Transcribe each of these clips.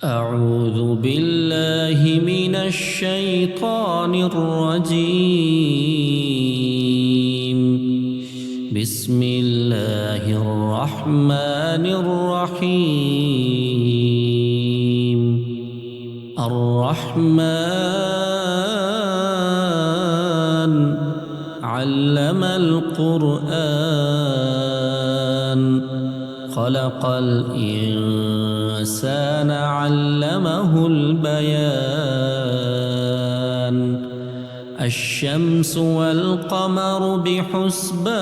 أعوذ بالله من الشيطان الرجيم. بسم الله الرحمن الرحيم. الرحمن علم القرآن خلق الإنسان علمه البيان. الشمس والقمر بحسبان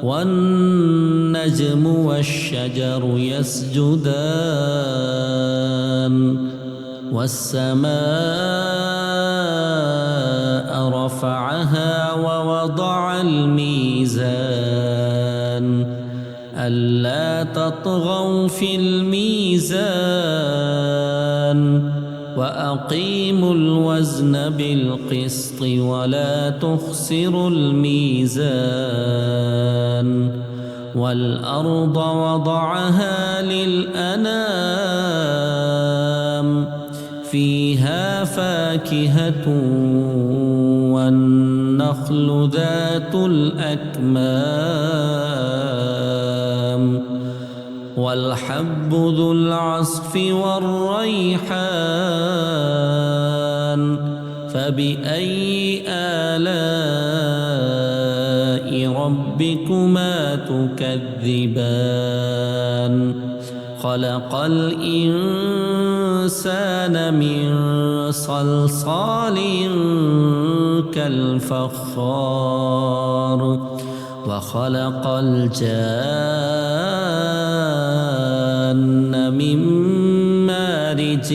والنجم والشجر يسجدان والسماء رفعها ووضع الميزان ألا تطغوا في الميزان وأقيموا الوزن بالقسط ولا تخسروا الميزان. والأرض وضعها للأنام فيها فاكهة والنخل ذات الأكمام والحب ذو العصف والريحان. فبأي آلاء ربكما تكذبان؟ خلق الإنسان من صلصال كالفخار وخلق الجان من مارج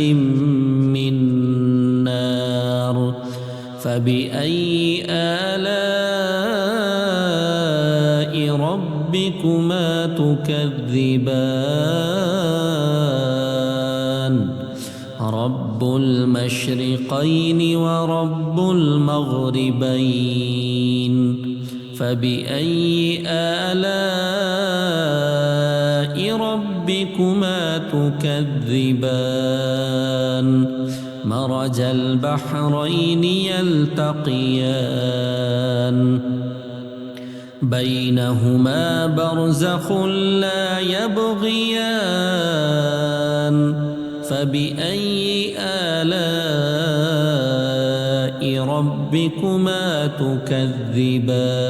من نار. فبأي آلاء ربكما تكذبان؟ رب المشرقين ورب المغربين. فبأي آلاء ربكما تكذبان؟ مرج البحرين يلتقيان بينهما برزخ لا يبغيان. فبأي آلاء ربكما تكذبان؟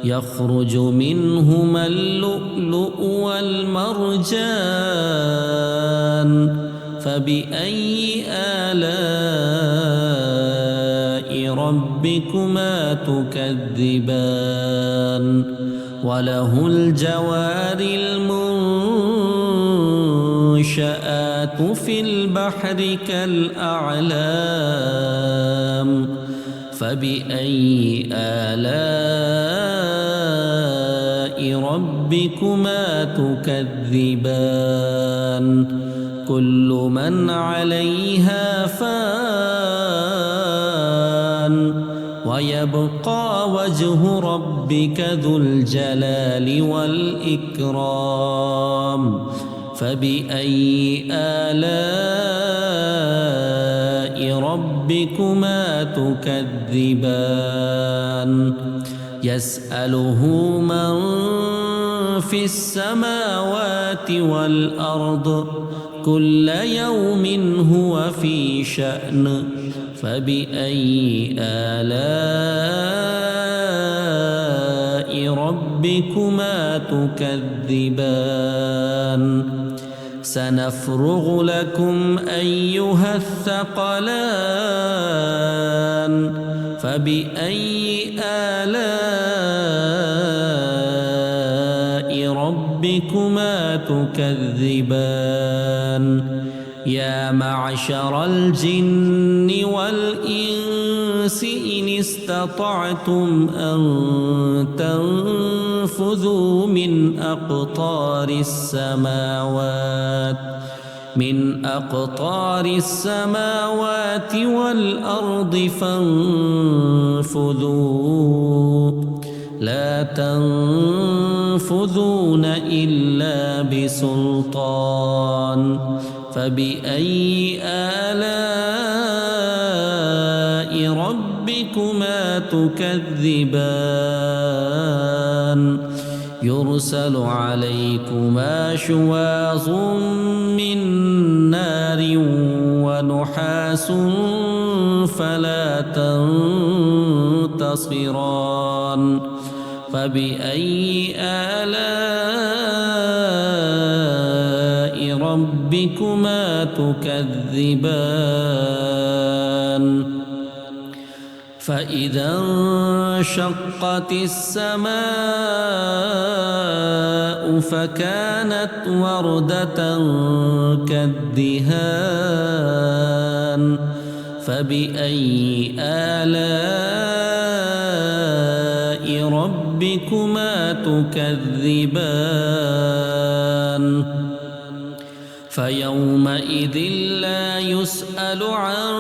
يخرج منهما اللؤلؤ والمرجان. فبأي آلاء ربكما تكذبان؟ وله الجوار المنشآت في البحر كالأعلام. فبأي آلاء ربكما تكذبان؟ كل من عليها فان ويبقى وجه ربك ذو الجلال والإكرام. فبأي آلاء ربكما تكذبان؟ يسأله من في السماوات والأرض كل يوم هو في شأن. فبأي آلاء ربكما تكذبان؟ سنفرغ لكم أيها الثقلان. فبأي آلاء ربكما تكذبان؟ يا معشر الجن والإنس إن استطعتم أن تنفذوا من أقطار السماوات والأرض فانفذوا لا تنفذون إلا بسلطان فبأي آلاء ربكما تكذبان يرسل عليكما شواظ من نار ونحاس فلا تنتصران فبأي آلاء ربكما تكذبان فإذا انشقت السماء فكانت وردة كالدهان فبأي آلاء ربكما تكذبان فيومئذ لا يسأل عن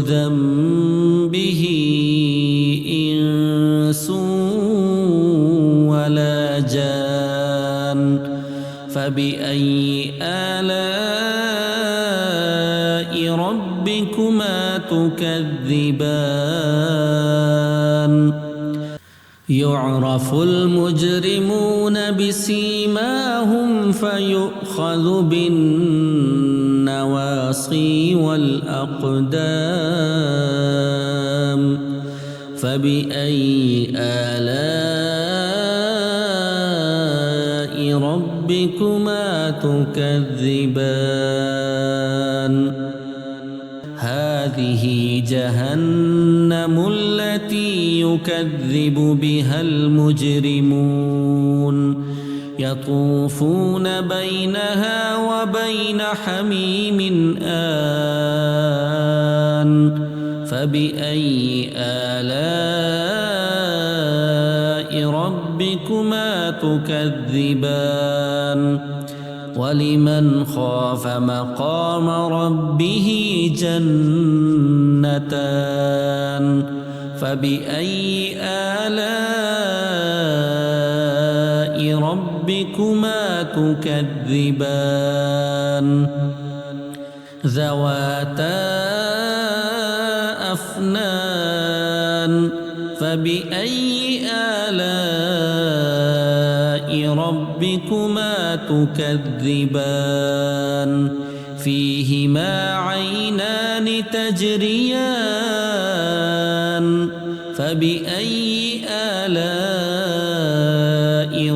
ذنبه إنس ولا جان فبأي آلاء ربكما تكذبان يعرف المجرمون بسيماهم فيؤخذ بالنواصي والأقدام فبأي آلاء ربكما تكذبان هذه جهنم التي يكذب بها المجرمون يطوفون بينها وبين حميم آن فبأي آلاء ربكما تكذبان ولمن خاف مقام ربه جنتان فبأي آلاء ربكما تكذبان ذواتا أفنان فبأي آلاء ربكما تكذبان فيهما عينان تجريان فبأي آلاء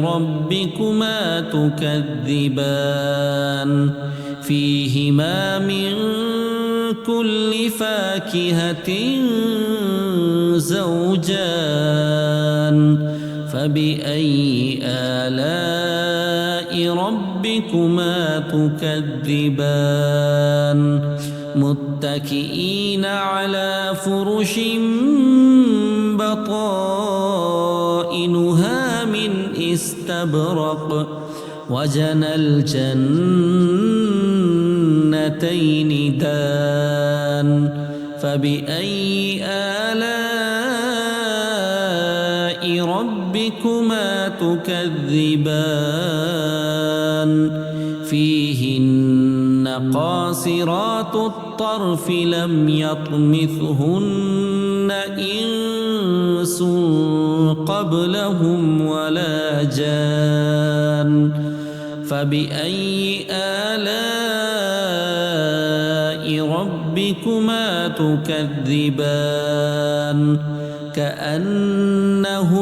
ربكما تكذبان فيهما من كل فاكهة زوجان فبأي آلاء ربكما تكذبان متكئين على فرش بطائنها من استبرق وجنى الجنتين دان فبأي آلاء ربكما تكذبان فيهن قاصرات الطرف لم يطمثهن إنس قبلهم ولا جان فبأي آلاء ربكما تكذبان كأنهن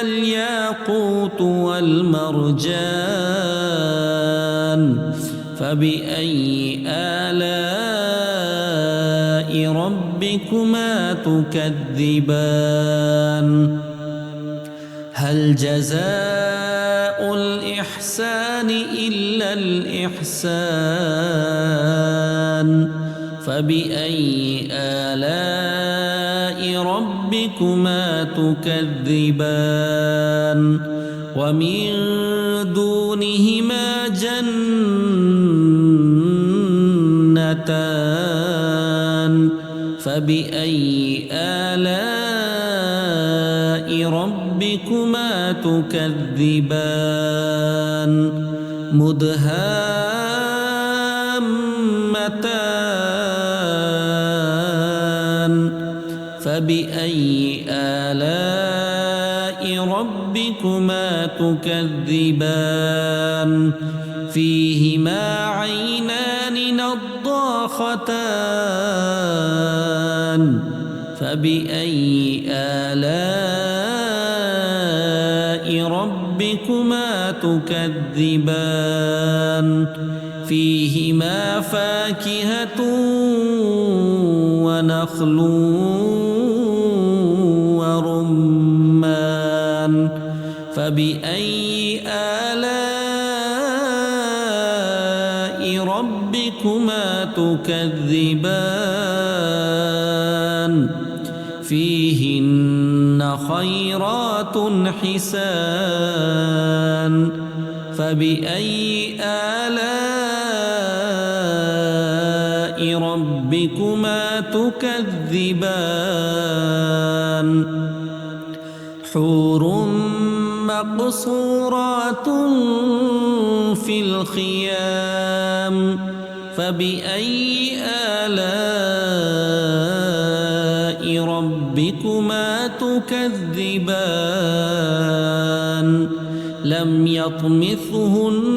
الياقوت والمرجان فبأي آلاء ربكما تكذبان هل جزاء الإحسان إلا الإحسان فبأي آلاء ربكما تكذبان ومن دونهما جنتان فبأي آلاء ربكما تكذبان مدهامتان فبأي آلاء ربكما تكذبان فيهما عينان نضاختان فبأي آلاء ربكما تكذبان فيهما فاكهة ونخل ورمان فبأي آلاء ربكما تكذبان فيهن خيرات حسان فبأي آلاء ربكما تكذبان حور مقصورات في الخيام فبأي آلاء ربكما تكذبان لم يطمثهن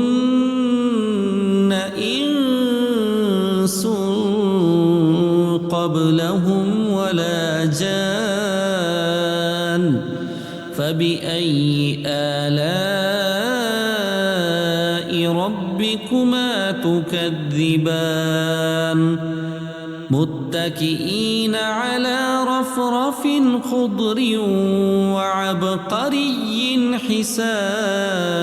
إنس قبلهم ولا جان فبأي آلاء ربكما تكذبان متكئين على رفرف خضر وعبقري حسان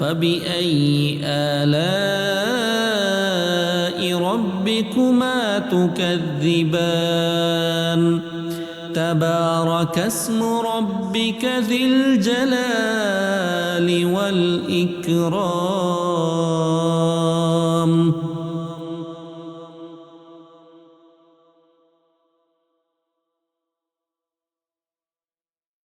فبأي آلاء ربكما تكذبان تبارك اسم ربك ذي الجلال والإكرام